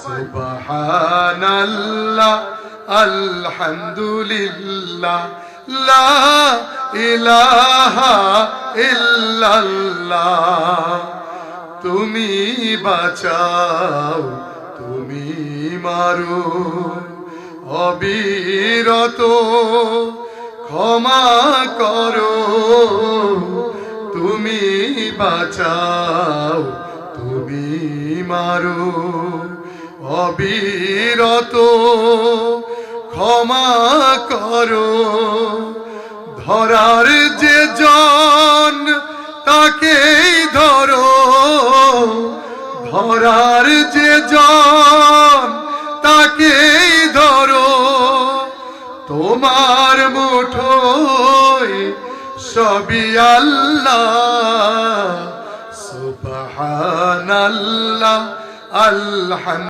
সুবহানাল্লাহ আলহামদুলিল্লাহ লা ইলাহা ইল্লাল্লাহ। তুমি বাঁচাও তুমি মারো, অবিরত ক্ষমা করো। তুমি বাঁচাও তুমি মারো, অবিরত ক্ষমা করো। ধরার যে জন তাকেই ধরো, ধরার যে জন তাকেই ধরো। তোমার মুঠোয় সবই আল্লাহ। সুবহানাল্লাহ আলহামদুলিল্লাহ।